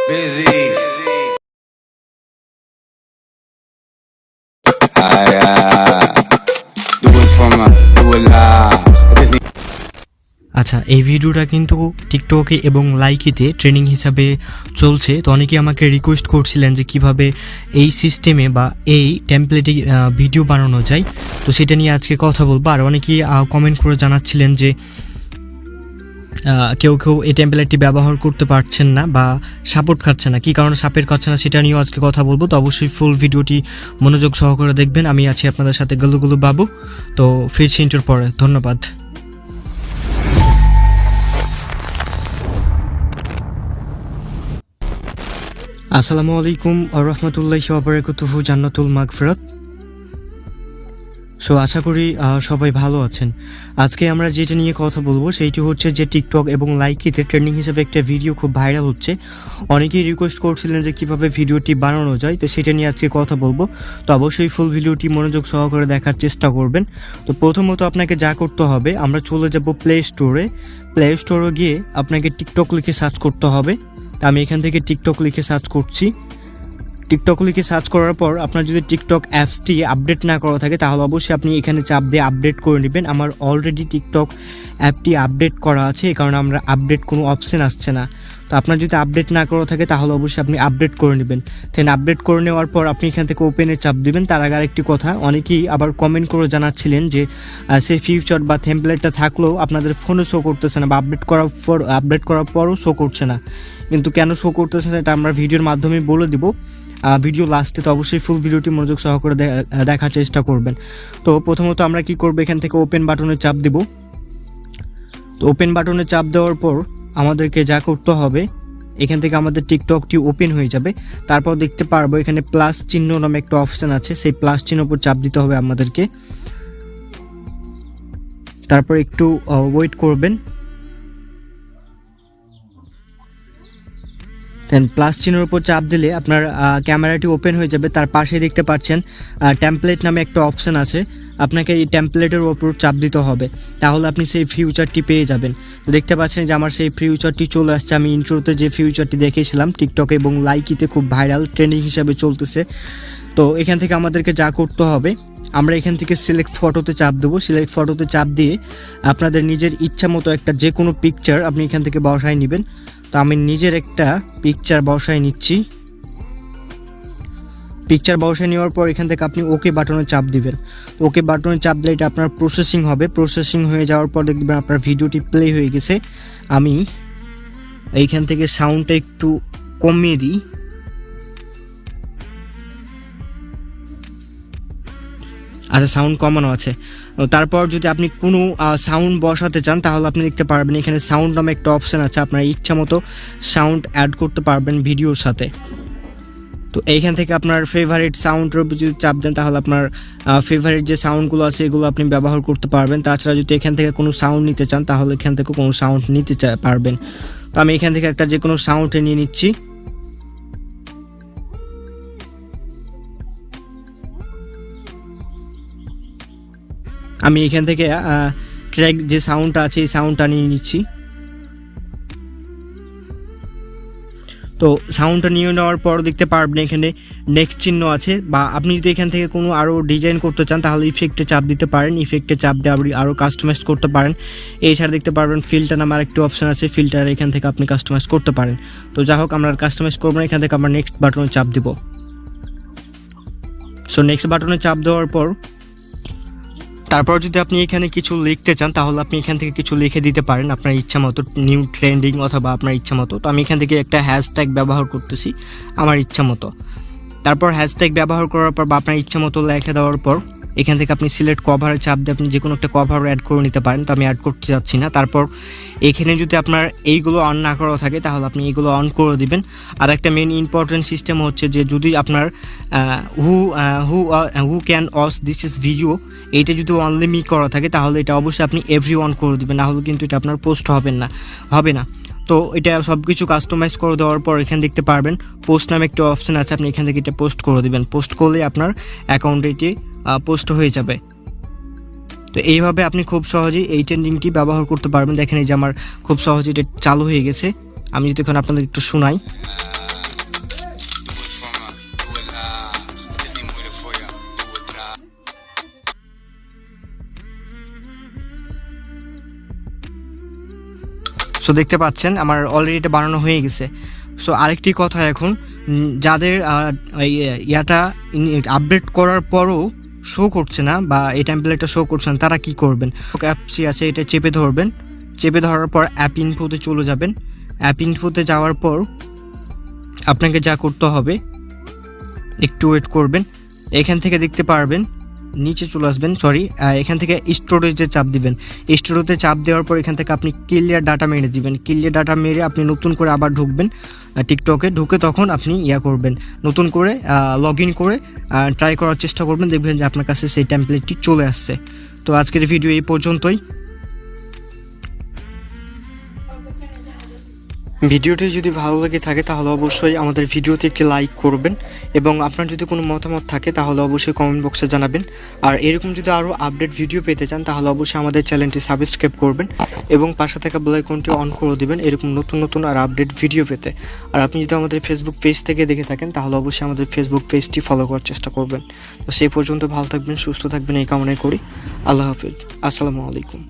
busy. Do it for me, do it live. আচ্ছা, এই ভিডিওটা কিন্তু টিকটকে এবং লাইকিতে ট্রেনিং হিসাবে চলছে। তো অনেকেই আমাকে রিকোয়েস্ট করছিলেন যে কিভাবে এই সিস্টেমে বা এই টেমপ্লেটে ভিডিও বানানো যায়, তো সেটা নিয়ে আজকে কথা বলবো। আর অনেকেই কমেন্ট করে জানাচ্ছিলেন যে কেউ এই টেমপ্লেটটি ব্যবহার করতে পারছেন না বা সাপোর্ট খাচ্ছে না, কী কারণে সাপোর্ট খাচ্ছে না সেটা নিয়েও আজকে কথা বলবো। তো অবশ্যই ফুল ভিডিওটি মনোযোগ সহকারে দেখবেন। আমি আছি আপনাদের সাথে গুলু বাবু। তো ফিরছি ইন্টার পরে, ধন্যবাদ। আসসালামু আলাইকুম ওয়া রাহমাতুল্লাহি ওয়া বারাকাতুহু, জান্নাতুল মাগফিরাত। সো আশা করি সবাই ভালো আছেন। আজকে আমরা যেটা নিয়ে কথা বলবো সেইটি হচ্ছে যে টিকটক এবং লাইকিতে ট্রেন্ডিং হিসেবে একটা ভিডিও খুব ভাইরাল হচ্ছে। অনেকেই রিকোয়েস্ট করছিলেন যে কীভাবে ভিডিওটি বানানো যায়, তো সেটা নিয়ে আজকে কথা বলবো। তো অবশ্যই ফুল ভিডিওটি মনোযোগ সহকারে দেখার চেষ্টা করবেন। তো প্রথমত আপনাকে যা করতে হবে, আমরা চলে যাব প্লে স্টোরে গিয়ে আপনাকে টিকটক লিখে সার্চ করতে হবে। আমি এখান থেকে টিকটক লিখে সার্চ করছি। টিকটক লিখে সার্চ করার পর আপনার যদি টিকটক অ্যাপসটি আপডেট না করা থাকে তাহলে অবশ্যই আপনি এখানে চাপ দিয়ে আপডেট করে নেবেন। আমার অলরেডি টিকটক অ্যাপটি আপডেট করা আছে, এই কারণে আমরা আপডেট কোনো অপশান আসছে না। তো আপনার যদি আপডেট না করা থাকে তাহলে অবশ্যই আপনি আপডেট করে নেবেন। দেন আপডেট করে নেওয়ার পর আপনি এখান থেকে ওপেনে চাপ দেবেন। তার আগে আরেকটি কথা, অনেকেই আবার কমেন্ট করে জানাচ্ছিলেন যে সেই ফিউচার বা টেমপ্লেটটা থাকলেও আপনাদের ফোনে শো করতেছে না বা আপডেট করার পরও শো করছে না। কিন্তু কেন শো করতেছে সেটা আমরা ভিডিওর মাধ্যমে বলে দিব ভিডিও লাস্টে। তো অবশ্যই ফুল ভিডিওটি মনোযোগ সহকারে দেখার চেষ্টা করবেন। তো প্রথমত আমরা কি করব, এখান থেকে ওপেন বাটনে চাপ দেব। তো ওপেন বাটনে চাপ দেওয়ার পর আমাদেরকে যা করতে হবে, এখান থেকে আমাদের টিকটকটি ওপেন হয়ে যাবে। তারপর দেখতে পারবো এখানে প্লাস চিহ্ন নামে একটা অপশান আছে, সেই প্লাস চিহ্ন উপর চাপ দিতে হবে আমাদেরকে। তারপর একটু ওয়েট করবেন। দেন প্লাস চিহ্নের উপর চাপ দিলে আপনার ক্যামেরাটি ওপেন হয়ে যাবে। তার পাশে দেখতে পাচ্ছেন টেমপ্লেট নামে একটা অপশান আছে, আপনাকে এই টেমপ্লেটের ওপর চাপ দিতে হবে, তাহলে আপনি সেই ফিউচারটি পেয়ে যাবেন। তো দেখতে পাচ্ছেন যে আমার সেই ফিউচারটি চলে আসছে। আমি ইন্ট্রোতে যে ফিউচারটি দেখেছিলাম টিকটকে এবং লাইকিতে খুব ভাইরাল ট্রেন্ডিং হিসাবে চলতেছে। তো এখান থেকে আমাদেরকে যা করতে হবে, আমরা এখান থেকে সিলেক্ট ফটোতে চাপ দেবো। সিলেক্ট ফটোতে চাপ দিয়ে আপনাদের নিজের ইচ্ছা মতো একটা যে কোনো পিকচার আপনি এখান থেকে বসায় নেবেন। তো আমি নিজের একটা পিকচার বসায় নিচ্ছি। পিকচার বসায় নেওয়ার পর এখান থেকে আপনি ওকে বাটনে চাপ দিবেন। ওকে বাটনে চাপ দিলে এটা আপনার প্রসেসিং হবে। প্রসেসিং হয়ে যাওয়ার পর দেখবেন আপনার ভিডিওটি প্লে হয়ে গেছে। আমি এইখান থেকে সাউন্ডটা একটু কমিয়ে দিই। আচ্ছা, সাউন্ড কমানো আছে। তারপর যদি আপনি কোনো সাউন্ড বসাতে চান তাহলে আপনি দেখতে পারবেন এখানে সাউন্ড নামে একটা অপশান আছে, আপনার ইচ্ছা মতো সাউন্ড অ্যাড করতে পারবেন ভিডিওর সাথে। তো এইখান থেকে আপনার ফেভারিট সাউন্ডের উপর যদি চাপ দেন তাহলে আপনার ফেভারিট যে সাউন্ডগুলো আছে এগুলো আপনি ব্যবহার করতে পারবেন। তাছাড়া যদি এখান থেকে কোনো সাউন্ড নিতে চান তাহলে এখান থেকে কোনো সাউন্ড নিতে পারবেন। তো আমি এখান থেকে একটা যে কোনো সাউন্ড নিয়ে নিচ্ছি। আমি এখান থেকে ট্র্যাক যে সাউন্ডটা আছে এই সাউন্ডটা নিয়ে নিচ্ছি। তো সাউন্ডটা নিয়ে নেওয়ার পর দেখতে পারবেন এখানে নেক্সট চিহ্ন আছে, বা আপনি যদি এখান থেকে কোনো আরও ডিজাইন করতে চান তাহলে ইফেক্টে চাপ দিতে পারেন। ইফেক্টে চাপ দিয়ে আপনি আরও কাস্টমাইজ করতে পারেন। এছাড়া দেখতে পারবেন ফিল্টার নামের একটি অপশান আছে, ফিল্টার এখান থেকে আপনি কাস্টমাইজ করতে পারেন। তো যা হোক, আমরা কাস্টমাইজ করবো না, এখান থেকে আমরা নেক্সট বাটনে চাপ দিব। সো নেক্সট বাটনে চাপ দেওয়ার পর তারপর যদি আপনি এখানে কিছু লিখতে চান তাহলে আপনি এখান থেকে কিছু লিখে দিতে পারেন আপনার ইচ্ছা মতো, নিউ ট্রেন্ডিং অথবা আপনার ইচ্ছা মতো। তো আমি এখান থেকে একটা হ্যাশট্যাগ ব্যবহার করতেছি আমার ইচ্ছা মতো। তারপর হ্যাশট্যাগ ব্যবহার করার পর বা আপনার ইচ্ছা মতো লেখা দেওয়ার পর এখান থেকে আপনি সিলেক্ট কভারে চাপ দিয়ে আপনি যে কোনো একটা কভার অ্যাড করে নিতে পারেন। তো আমি অ্যাড করতে যাচ্ছি না। তারপর এখানে যদি আপনার এইগুলো অন না করা থাকে তাহলে আপনি এইগুলো অন করে দিবেন। আর একটা মেন ইম্পর্টেন্ট সিস্টেম হচ্ছে যে যদি আপনার who can watch this is video এইটা যদি অনলি মি করা থাকে তাহলে এটা অবশ্যই আপনি এভরি ওয়ান করে দিবেন, না হলে কিন্তু এটা আপনার পোস্ট হবে না। তো এটা সব কিছু কাস্টমাইজ করে দেওয়ার পর এখানে দেখতে পারবেন পোস্ট নামে একটা অপশান আছে, আপনি এখান থেকে এটা পোস্ট করে দিবেন। পোস্ট করলে আপনার অ্যাকাউন্টে এটি পোস্ট হয়ে যাবে। তো এইভাবে আপনি খুব সহজেই এই ট্রেন্ডিংটি ব্যবহার করতে পারবেন। দেখেন এই যে আমার খুব সহজেই এটা চালু হয়ে গেছে। আমি যদি এখন আপনাদের একটু শোনাই। সো দেখতে পাচ্ছেন আমার অলরেডি এটা বানানো হয়ে গেছে। সো আরেকটি কথা, এখন যাদের ইয়াটা আপডেট করার পরও শো করছে না বা এই টেমপ্লেটটা শো করছে না, তারা কি করবেন? অ্যাপসটি আছে, এটা চেপে ধরবেন। চেপে ধরার পর অ্যাপ ইনফোতে চলে যাবেন। অ্যাপ ইনফোতে যাওয়ার পর আপনাকে যা করতে হবে, একটু ওয়েট করবেন। এখান থেকে দেখতে পারবেন, নিচে চলে আসবেন, এখান থেকে স্টোরেজে চাপ দিবেন। স্টোরেজে চাপ দেওয়ার পর এখান থেকে আপনি ক্লিয়ার ডাটা মেরে দিবেন। ক্লিয়ার ডাটা মেরে আপনি নতুন করে আবার ঢুকবেন টিকটকে। ঢুকে তখন আপনি করবেন, নতুন করে লগ ইন করে ট্রাই করার চেষ্টা করবেন, দেখবেন যে আপনার কাছে সেই টেমপ্লেটটি চলে আসছে। তো আজকের ভিডিও এই পর্যন্তই। ভিডিওটি যদি ভালো লেগে থাকে তাহলে অবশ্যই আমাদের ভিডিওতে একটি লাইক করবেন, এবং আপনার যদি কোনো মতামত থাকে তাহলে অবশ্যই কমেন্ট বক্সে জানাবেন। আর এরকম যদি আরও আপডেট ভিডিও পেতে চান তাহলে অবশ্যই আমাদের চ্যানেলটি সাবস্ক্রাইব করবেন এবং পাশে থাকা বেল আইকনটি অন করে দিবেন এরকম নতুন নতুন আর আপডেট ভিডিও পেতে। আর আপনি যদি আমাদের ফেসবুক পেজ থেকে দেখে থাকেন তাহলে অবশ্যই আমাদের ফেসবুক পেজটি ফলো করার চেষ্টা করবেন। তো সেই পর্যন্ত ভালো থাকবেন, সুস্থ থাকবেন এই কামনাই করি। আল্লাহ হাফিজ, আসসালামু আলাইকুম।